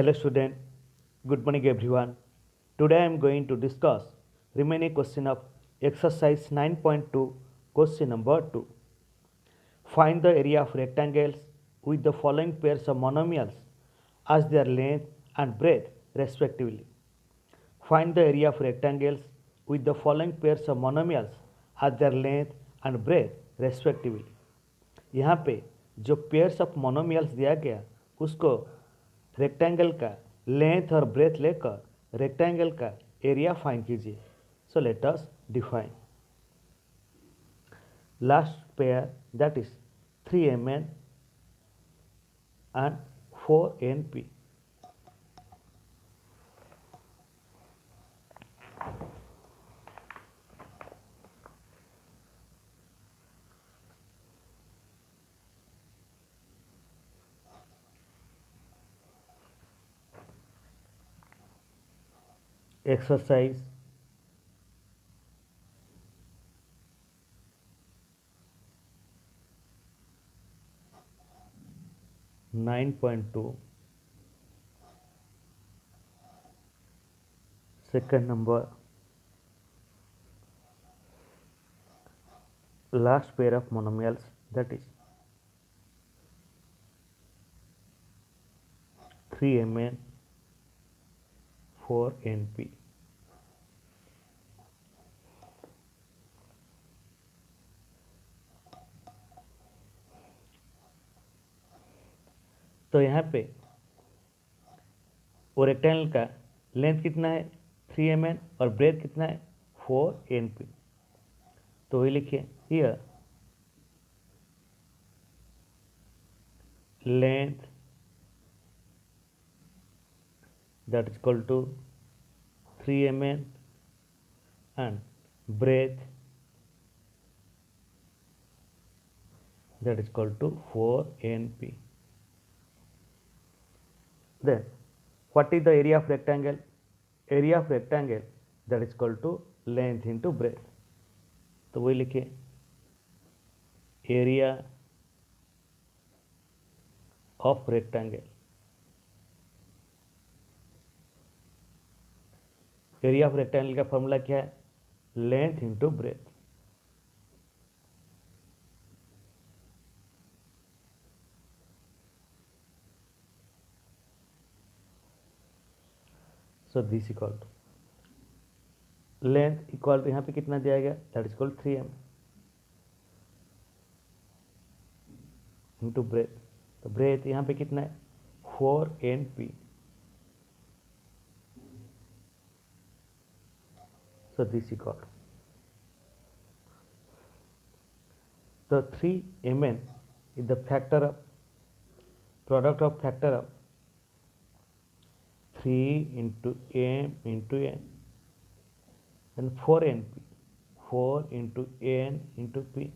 Hello student, good morning everyone. Today I am going to discuss remaining question of exercise 9.2 question number 2. Find the area of rectangles with the following pairs of monomials as their length and breadth respectively. Find the area of rectangles with the following pairs of monomials as their length and breadth respectively. यहाँ पे जो pairs of monomials दिया गया उसको rectangle का length और breath लेकर rectangle का एरिया फाइंड कीजिए. So let us define last pair that is 3mn and 4np. Exercise 9.2 second number last pair of monomials that is 3mn 4np. तो यहाँ पे वो रेक्टेंगल का लेंथ कितना है 3mn और ब्रेथ कितना है 4np. तो वही लिखिए here length that is equal to 3mn and breadth that is equal to 4np. Then what is the area of rectangle? Area of rectangle that is equal to length into breadth. तो वही लिखिए area of rectangle. Area of rectangle का formula क्या है? Length into breadth. So this equal to length equal to यहाँ पे कितना दिया गया that is equal 3m into breadth. तो ब्रेथ यहाँ पे कितना है 4np. So this equal the 3mn is the factor of product of factor of 3 into m into n and 4np 4 into n into p.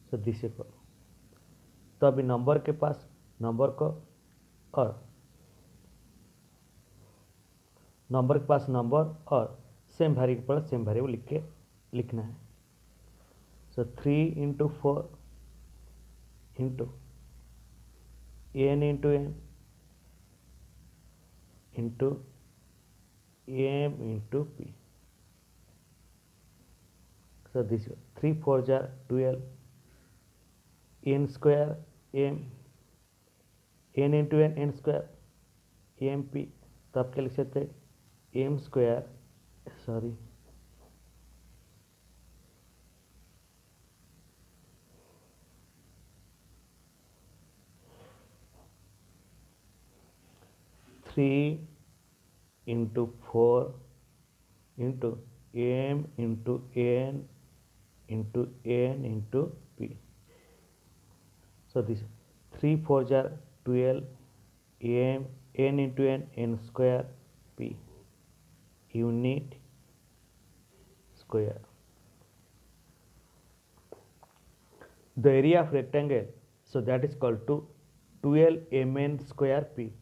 So this equal. तो अभी number के पास number को और नंबर के पास नंबर और same variable पर सेम वेरिएबल लिख के लिखना है. So 3 into 4 into n into m into m into p. So this 3 4 जार 12 n square m n into n square m p. तो आप क्या लिख सकते हैं m square sorry 3 into 4 into m into n into n into p. So this 3 4 jar 12 m n into n square p unit square. The area of rectangle, so that is called to 12 mn square p.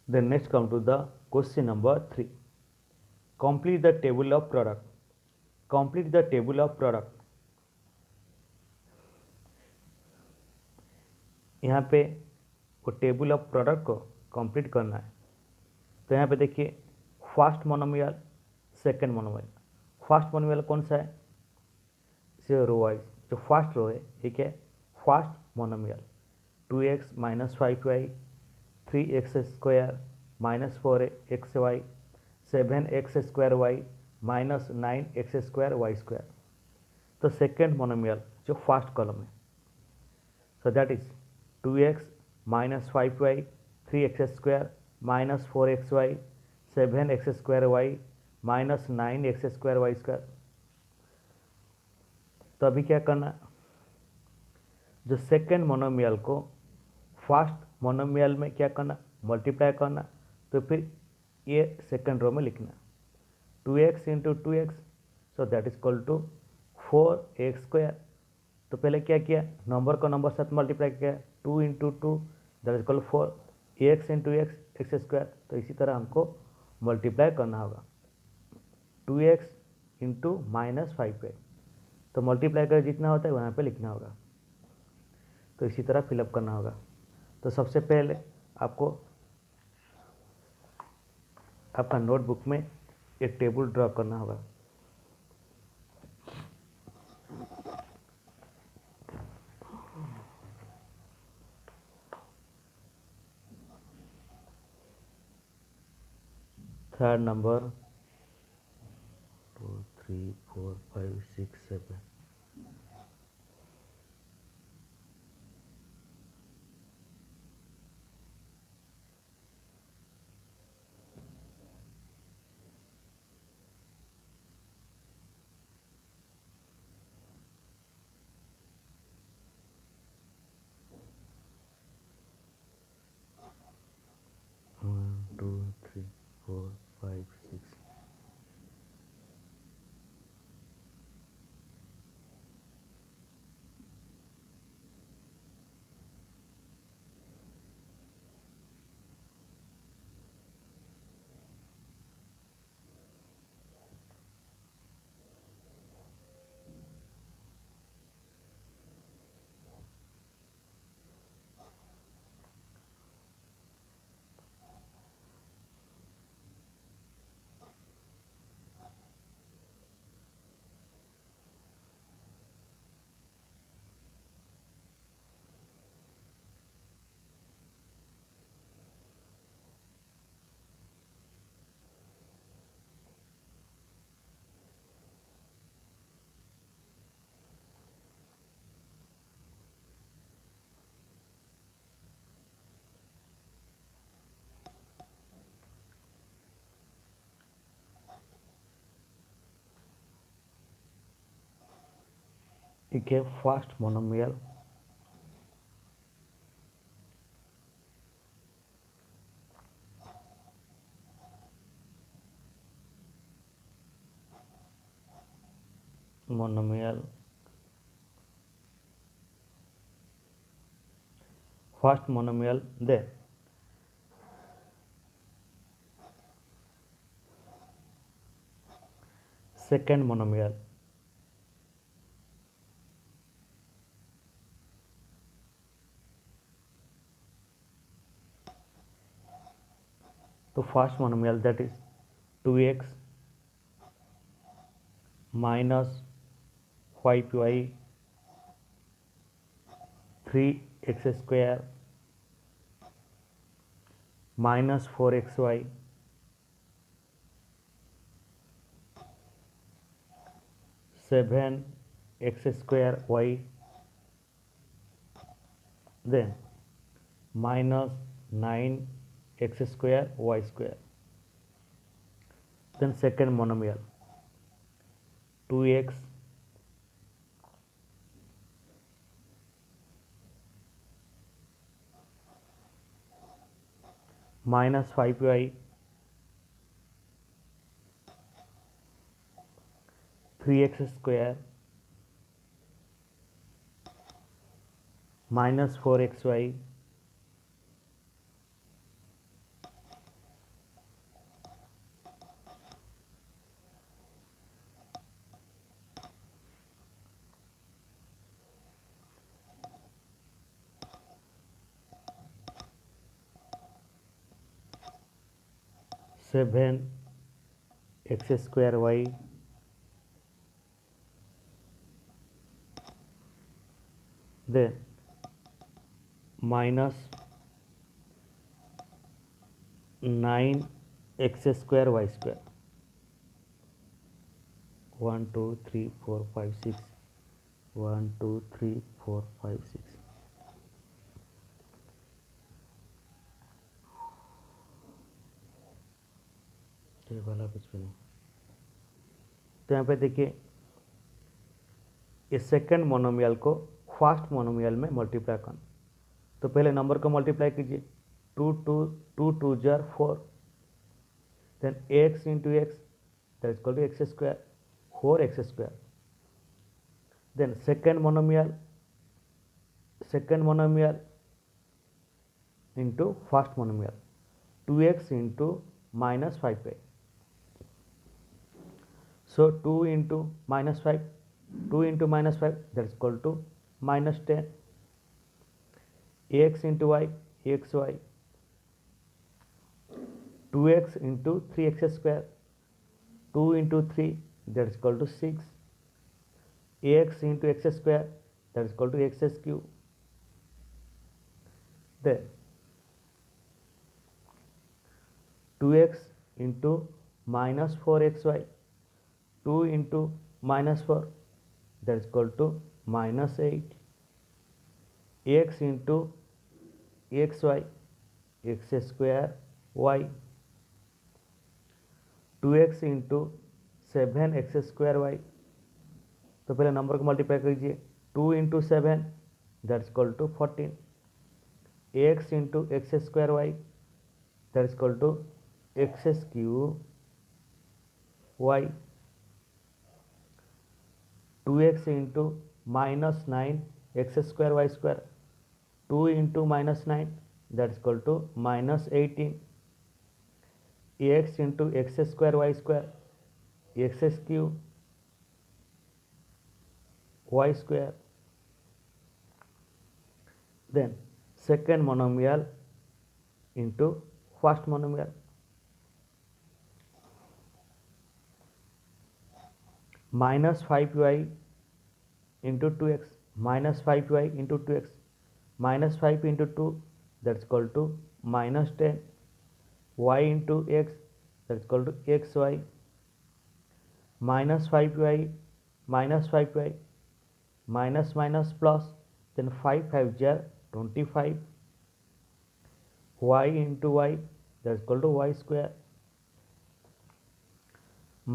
Then next come to the question number 3. Complete the table of product. Complete the table of product. यहाँ पे वो table of product को complete करना है। तो यहाँ पे देखिए first monomial, second monomial. First monomial कौन सा है? इसे रो वाइज जो फर्स्ट रो है, ठीक है, first monomial 2x minus 5y 3x square minus 4xy 7x square y minus 9x square y square. तो सेकेंड मोनोमियल जो फर्स्ट कॉलम है, so that is 2x minus 5y 3x square minus 4xy 7x square y minus 9x square y square. तो अभी क्या करना, जो second monomial को first monomial में क्या करना, मल्टीप्लाई करना। तो फिर ये सेकेंड रो में लिखना 2x into 2x, so that is equal to 4x square. तो पहले क्या किया, नंबर को नंबर साथ मल्टीप्लाई किया, 2 into 2 that is equal 4, x into x square. तो इसी तरह हमको मल्टीप्लाई करना होगा 2x इंटू माइनस 5y। तो मल्टीप्लाई कर जितना होता है वहाँ पे लिखना होगा। तो इसी तरह फिलअप करना होगा। तो सबसे पहले आपको आपका नोटबुक में एक टेबल ड्रॉ करना होगा। Third number 2 3 4 5 6 7। One two three four five six. ठीक है, first monomial monomial first monomial the second monomial तो first monomial that is 2x minus 5y 3x square minus 4xy 7x square y then minus 9x square y square। then second monomial 2x minus 5y 3x square minus 4xy 7 x square y then minus 9 x square y square 1 2 3 4 5 6 1 2 3 4 5 6 ये वाला कुछ भी नहीं। तो यहाँ पे देखिए इस सेकंड मोनोमियल को फर्स्ट मोनोमियल में मल्टीप्लाई करना। तो पहले नंबर को मल्टीप्लाई कीजिए 2 जार 4 then x into x that is equal to x square 4x square then second monomial into first monomial 2x into minus 5y so 2 into minus 5 that is equal to minus 10 ax into y axy 2x into 3x square 2 into 3 that is equal to 6 ax into x square that is equal to x cube then 2x into minus 4xy 2 into minus 4 that is equal to minus 8 x into xy x square y 2x into 7x square y तो पहले number को multiply कीजिए 2 into 7 that is equal to 14 x into x square y that is equal to x cube y 2x into minus 9 x square y square 2 into minus 9 that is equal to minus 18 x into x square y square x cube y square then second monomial into first monomial minus 5y into 2x minus 5y into 2x minus 5 into 2 that's equal to minus 10 y into x that's equal to xy minus 5y minus minus plus then 5 5 jar 25 y into y that's equal to y square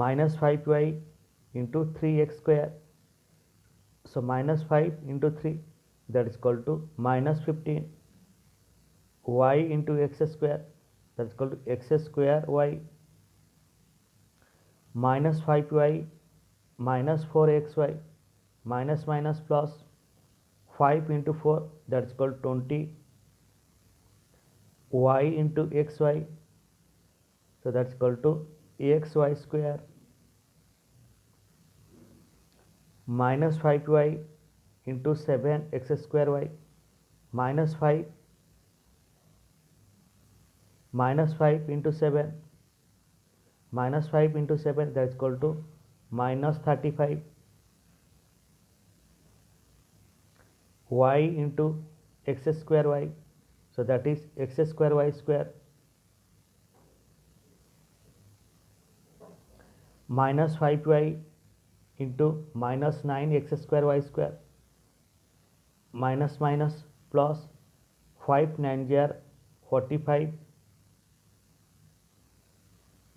minus 5y into 3x square so minus 5 into 3 that is equal to minus 15 y into x square that is equal to x square y minus 5y minus 4xy minus minus plus 5 into 4 that is equal to 20 y into xy so that's equal to xy square minus 5y into 7x square y minus 5 minus 5 into 7 minus 5 into 7 that is equal to minus 35 y into x square y so that is x square y square minus 5y into minus 9x square y square minus minus plus 5 9 jar 45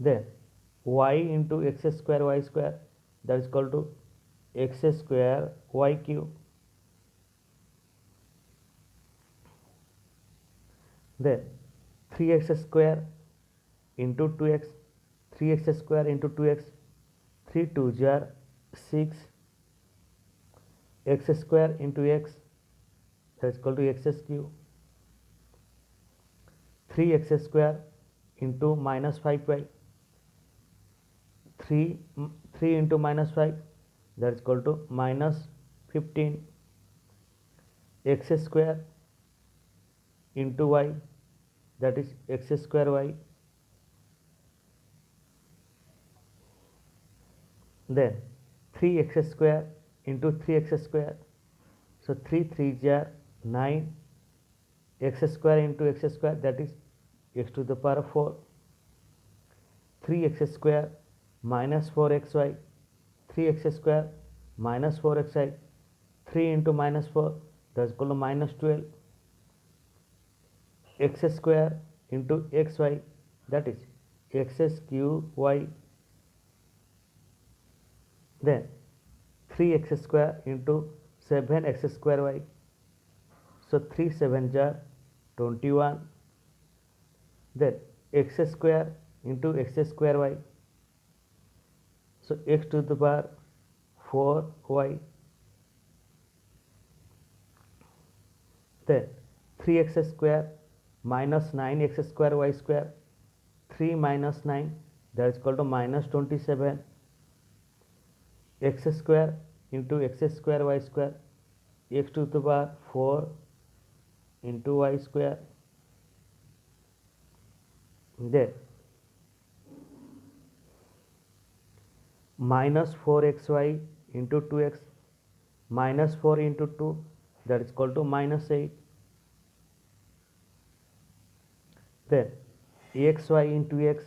then y into x square y square that is equal to x square y cube then 3x square into 2x 3x square into 2x 3 2 jar 6 x square into x that is equal to x cube 3x square into minus 5y 3 into minus 5 that is equal to minus 15 x square into y that is x square y Then 3x square into 3x square. So 3 3s are 9, x square into x square, that is x to the power 4. 3x square minus 4xy, 3x square minus 4xy, 3 into minus 4, that's equal to minus 12. X square into xy, that is x cube y. Then 3x square into 7x square y. So 3 7s are 21. Then x square into x square y. So x to the power 4y. Then 3x square minus 9x square y square. 3 minus 9, that is equal to minus 27. X square into x square y square, x to the power 4 into y square. Then minus 4xy into 2x, minus 4 into 2, that is equal to minus 8. Then xy into x,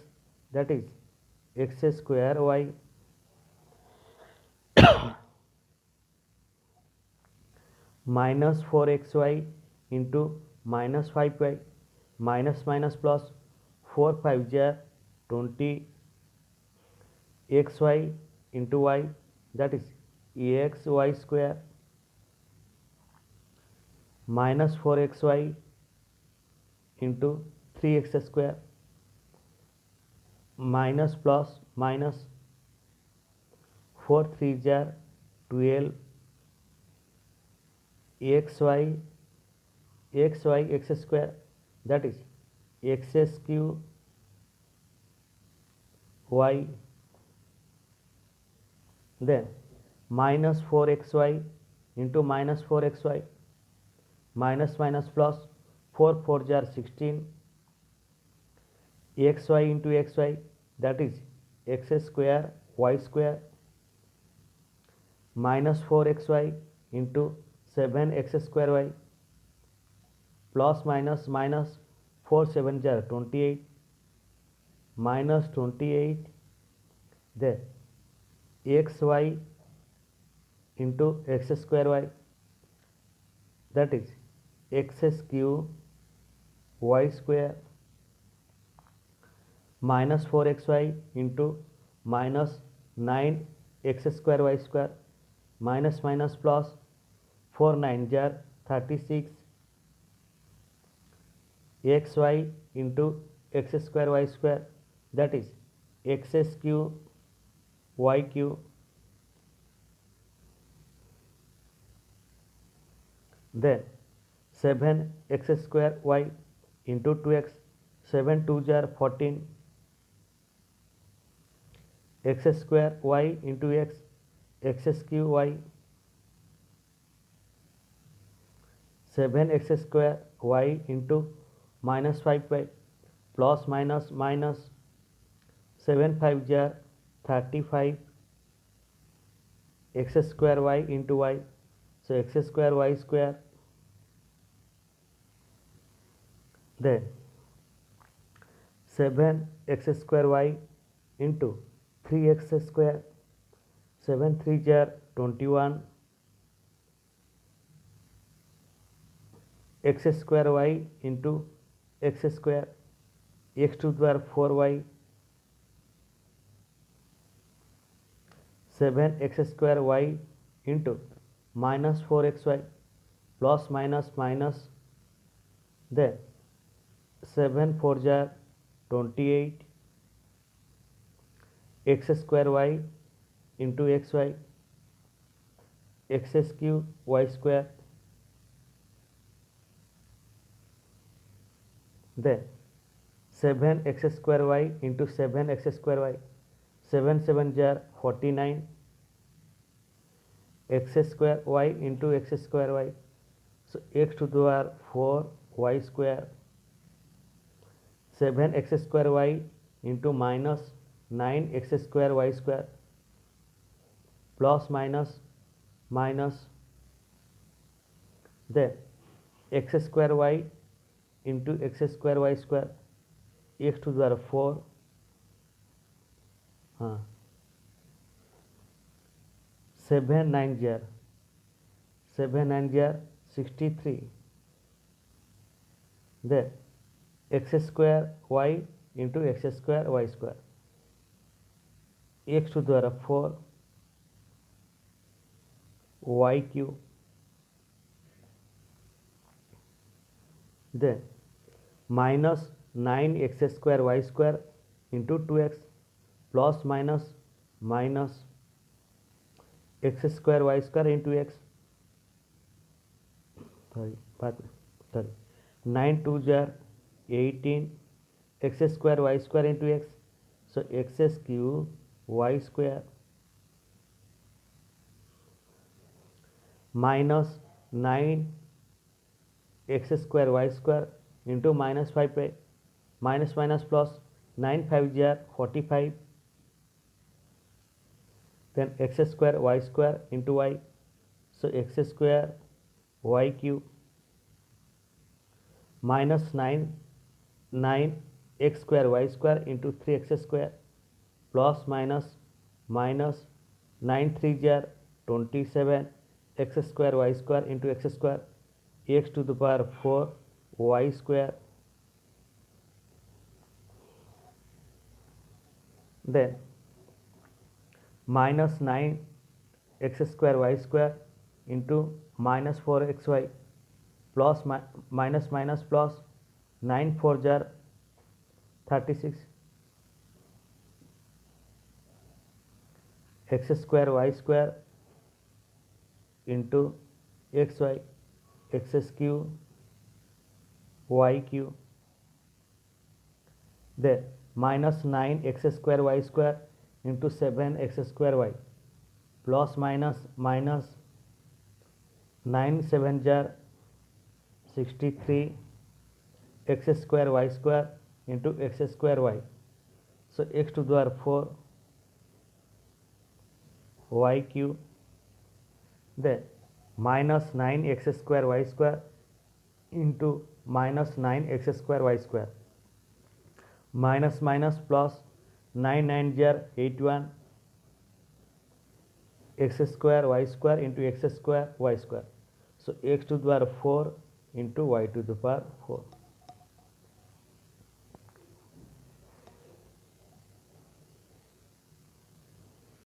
that is x square y. Minus 4xy into minus 5y, minus minus plus 4 5 jar 20, xy into y, that is xy square. Minus 4xy into 3x square, minus plus minus 4 3 jar 12, xy x square, that is x cube y. Then minus 4xy into minus 4xy, minus minus plus 4 4 jar 16, xy into xy, that is x square y square. Minus 4xy into 7x square y, plus minus minus 4 7 jar 28, minus 28. Then xy into x square y, that is x cube y square. Minus 4xy into minus 9x square y square, minus minus plus 4 9 jar 36, xy into x square y square, that is x cube y cube. Then 7x square y into 2x, 7 2 jar 14, x square y into x cube y. 7x square y into minus 5y, plus minus minus 7 5 jar 35, x square y into y, so x square y square. Then 7x square y into 3x square, 7 3 jar 21, x square y into x square, x to the power 4y. 7x square y into minus 4xy, plus minus minus, then 7 4 jar 28, x square y into xy, x cube y square. Then 7x square y into 7x square y, 7 7 jar 49, x square y into x square y, so x to the power 4 y square. 7x square y into minus 9x square y square, plus minus minus, then x square y into x square y square, x to the power 4, 7 9 jar 63, then x square y into x square y square, x to the power 4 y cube, then minus 9x square y square into 2x plus minus minus x square y square into x, sorry 9 2 jar 18, x square y square into x, so x cube y square minus 9 x square y square into minus 5 minus minus plus 9 5 jar 45, then x square y square into y, so x square y cube minus 9 x square y square into 3x square plus minus minus 9 3 jar 27, x square y square into x square, x to the power 4 y square, then minus 9 x square y square into minus 4xy plus minus minus plus 9 4 jar 36, x square y square into xy, x cube y cube, then minus 9 x square y square into 7 x square y plus minus minus 9 7 jar 63, x square y square into x square y, so x to the power 4 y cube, then minus 9 x square y square into minus 9 x square y square, minus minus plus 9 9 jar 81, x square y square into x square y square, so x to the power 4 into y to the power 4.